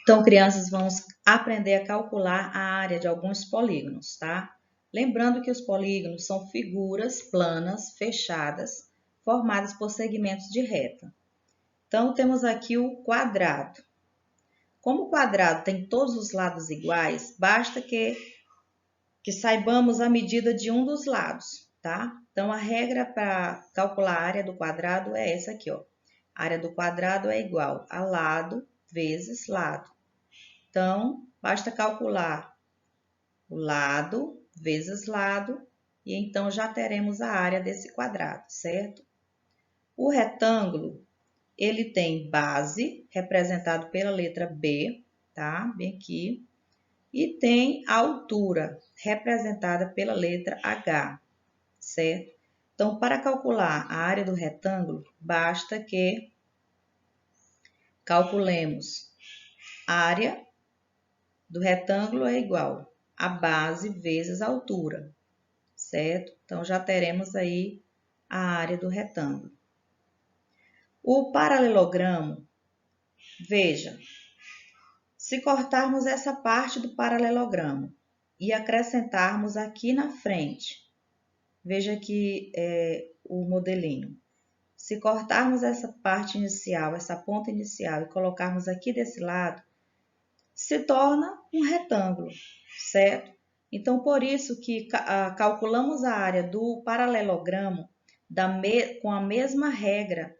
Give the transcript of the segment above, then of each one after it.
Então, crianças, vamos aprender a calcular a área de alguns polígonos, tá? Lembrando que os polígonos são figuras planas, fechadas, formadas por segmentos de reta. Então, temos aqui o quadrado. Como o quadrado tem todos os lados iguais, basta que saibamos a medida de um dos lados, tá? Então, a regra para calcular a área do quadrado é essa aqui, ó. A área do quadrado é igual a lado vezes lado. Então, basta calcular o lado vezes lado e então já teremos a área desse quadrado, certo? O retângulo, ele tem base, representado pela letra B, tá? Bem aqui. E tem a altura, representada pela letra H, certo? Então, para calcular a área do retângulo, basta que calculemos a área do retângulo é igual a base vezes a altura, certo? Então, já teremos aí a área do retângulo. O paralelogramo, veja, se cortarmos essa parte do paralelogramo e acrescentarmos aqui na frente, veja aqui o modelinho. Se cortarmos essa parte inicial, essa ponta inicial e colocarmos aqui desse lado, se torna um retângulo, certo? Então, por isso que calculamos a área do paralelogramo com a mesma regra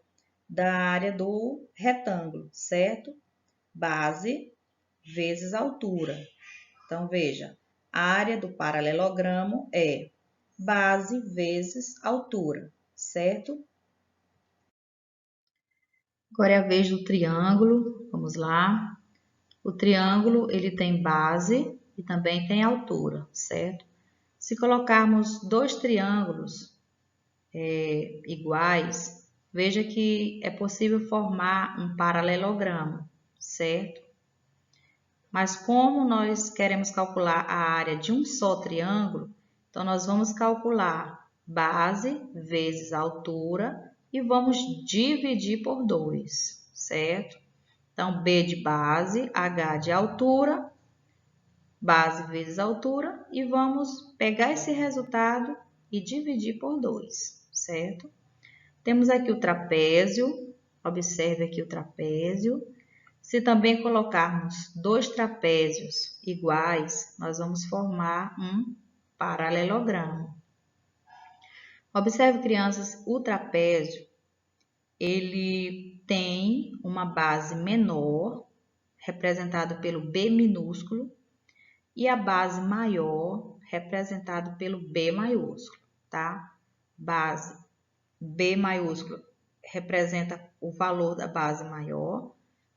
da área do retângulo, certo? Base vezes altura. Então, veja, a área do paralelogramo é base vezes altura, certo? Agora é a vez do triângulo, vamos lá. O triângulo, ele tem base e também tem altura, certo? Se colocarmos dois triângulos iguais, veja que é possível formar um paralelogramo, certo? Mas como nós queremos calcular a área de um só triângulo, então nós vamos calcular base vezes altura e vamos dividir por 2, certo? Então, B de base, H de altura, base vezes altura, e vamos pegar esse resultado e dividir por 2, certo? Temos aqui o trapézio, observe aqui o trapézio. Se também colocarmos dois trapézios iguais, nós vamos formar um paralelogramo. Observe, crianças, o trapézio, ele tem uma base menor, representado pelo B minúsculo, e a base maior, representado pelo B maiúsculo, tá? Base B maiúsculo representa o valor da base maior,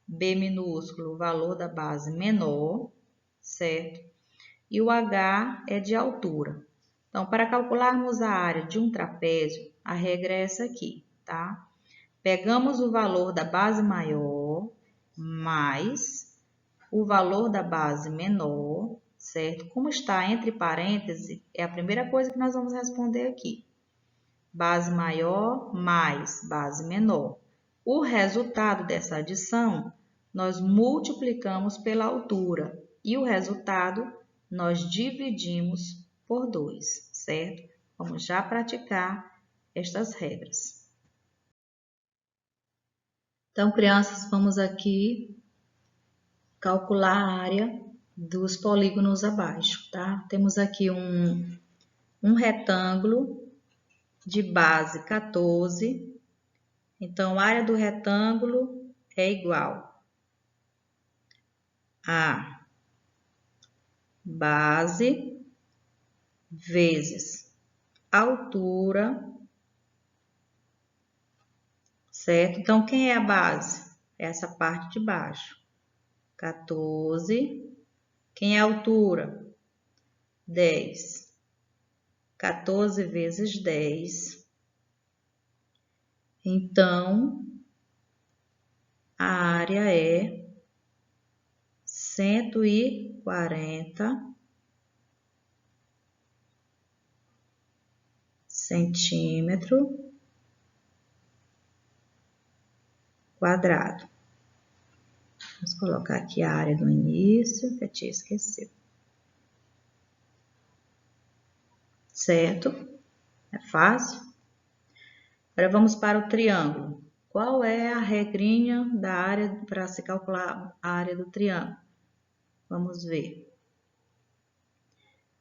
B minúsculo o valor da base menor, certo? E o H é de altura. Então, para calcularmos a área de um trapézio, a regra é essa aqui, tá? Pegamos o valor da base maior mais o valor da base menor, certo? Como está entre parênteses, é a primeira coisa que nós vamos responder aqui. Base maior mais base menor. O resultado dessa adição, nós multiplicamos pela altura e o resultado nós dividimos por 2, certo? Vamos já praticar estas regras. Então, crianças, vamos aqui calcular a área dos polígonos abaixo, tá? Temos aqui um retângulo de base 14. Então, a área do retângulo é igual a base vezes altura, certo? Então, quem é a base? Essa parte de baixo. 14. Quem é a altura? 10. 14 vezes 10. Então, a área é 140 centímetro quadrado. Vamos colocar aqui a área do início, que a tia esqueceu. Certo? É fácil? Agora vamos para o triângulo. Qual é a regrinha da área para se calcular a área do triângulo? Vamos ver.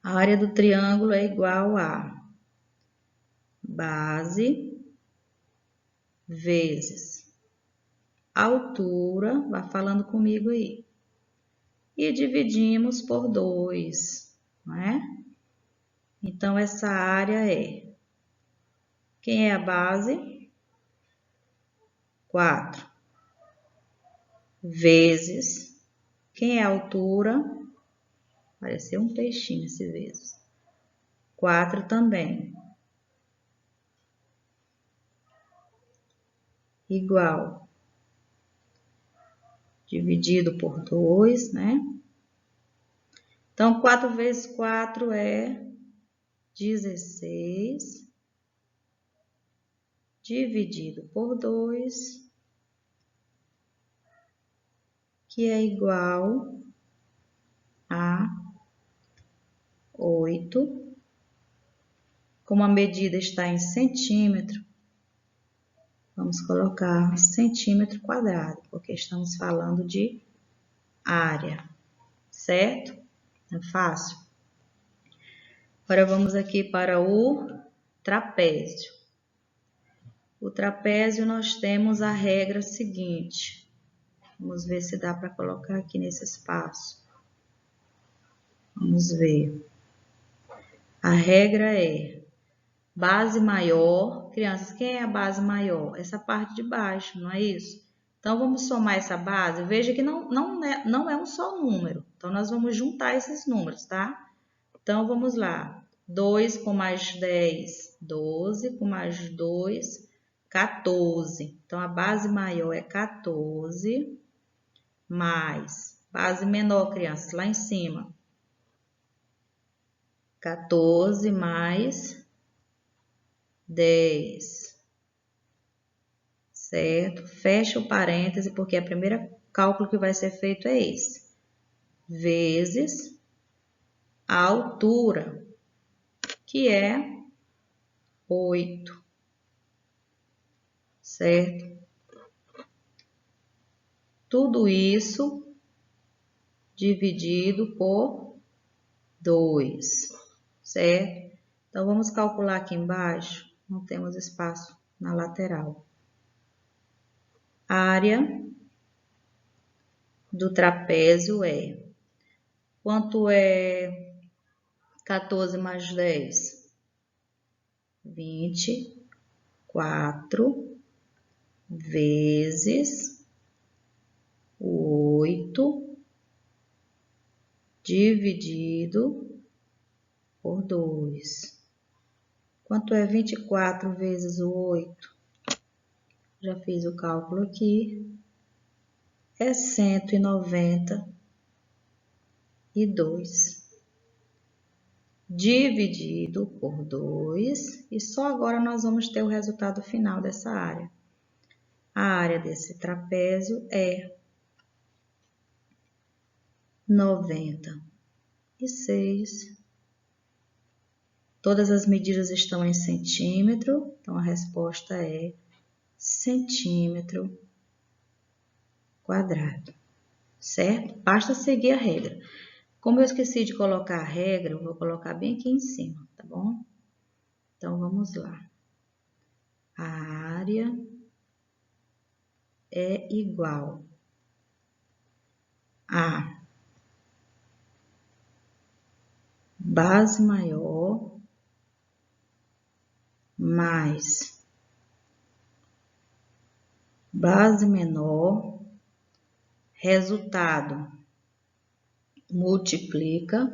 A área do triângulo é igual a base vezes altura, vai falando comigo aí, e dividimos por 2, não é? Então, essa área é, quem é a base? 4, vezes, quem é a altura? Pareceu um peixinho esse vezes. 4 também. Igual. Dividido por 2, né? Então, 4 vezes 4 é 16. Dividido por 2, que é igual a 8. Como a medida está em centímetro, vamos colocar centímetro quadrado, porque estamos falando de área, certo? É fácil? Agora vamos aqui para o trapézio. O trapézio nós temos a regra seguinte. Vamos ver se dá para colocar aqui nesse espaço. Vamos ver. A regra é base maior. Crianças, quem é a base maior? Essa parte de baixo, não é isso? Então, vamos somar essa base. Veja que não é um só número. Então, nós vamos juntar esses números, tá? Então, vamos lá. 2 com mais 10, 12, com mais 2, 14. Então, a base maior é 14, mais base menor, crianças, lá em cima. 14 mais 10. Certo? Fecha o parêntese, porque o primeiro cálculo que vai ser feito é esse. Vezes a altura, que é 8. Certo? Tudo isso dividido por 2. Certo? Então, vamos calcular aqui embaixo. Não temos espaço na lateral. A área do trapézio é... Quanto é 14 mais 10? 24 vezes 8 dividido por 2. Quanto é 24 vezes o 8? Já fiz o cálculo aqui. É 192. Dividido por 2. E só agora nós vamos ter o resultado final dessa área. A área desse trapézio é 96. Todas as medidas estão em centímetro, então a resposta é centímetro quadrado, certo? Basta seguir a regra. Como eu esqueci de colocar a regra, eu vou colocar bem aqui em cima, tá bom? Então, vamos lá. A área é igual a base maior mais base menor, resultado multiplica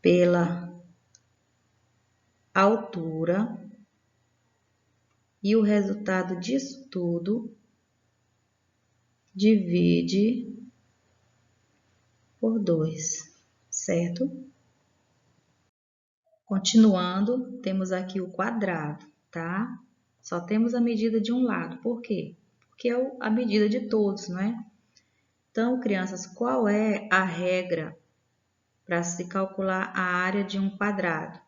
pela altura e o resultado disso tudo divide por 2, certo? Continuando, temos aqui o quadrado, tá? Só temos a medida de um lado. Por quê? Porque é a medida de todos, não é? Então, crianças, qual é a regra para se calcular a área de um quadrado?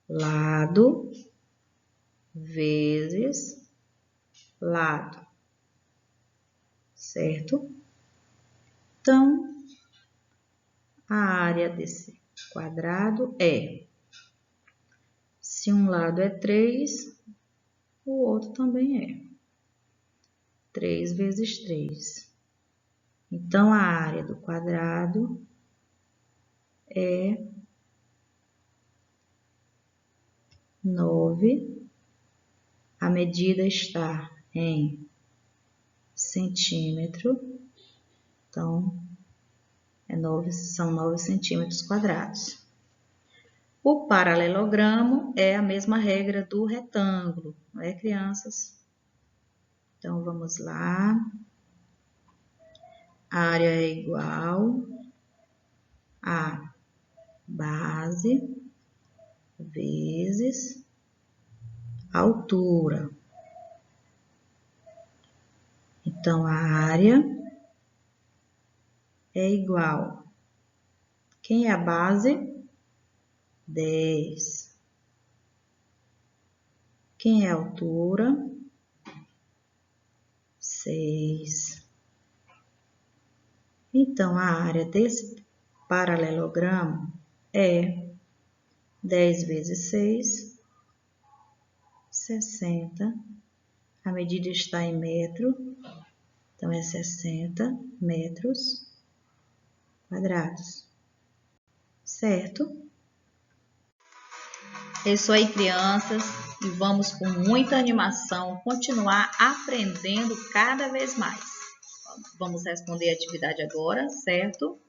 Lado vezes lado, certo? Então, a área desse quadrado é, se um lado é 3, o outro também é 3 vezes 3. Então, a área do quadrado é 9. A medida está em centímetro. Então, são 9 centímetros quadrados. O paralelogramo é a mesma regra do retângulo, não é, crianças? Então, vamos lá. A área é igual a base vezes altura. Então, a área é igual. Quem é a base? 10. Quem é a altura? 6. Então, a área desse paralelogramo é 10 vezes 6, 60. A medida está em metro, então é 60 metros quadrados. Certo? É isso aí, crianças. E vamos com muita animação continuar aprendendo cada vez mais. Vamos responder a atividade agora, certo?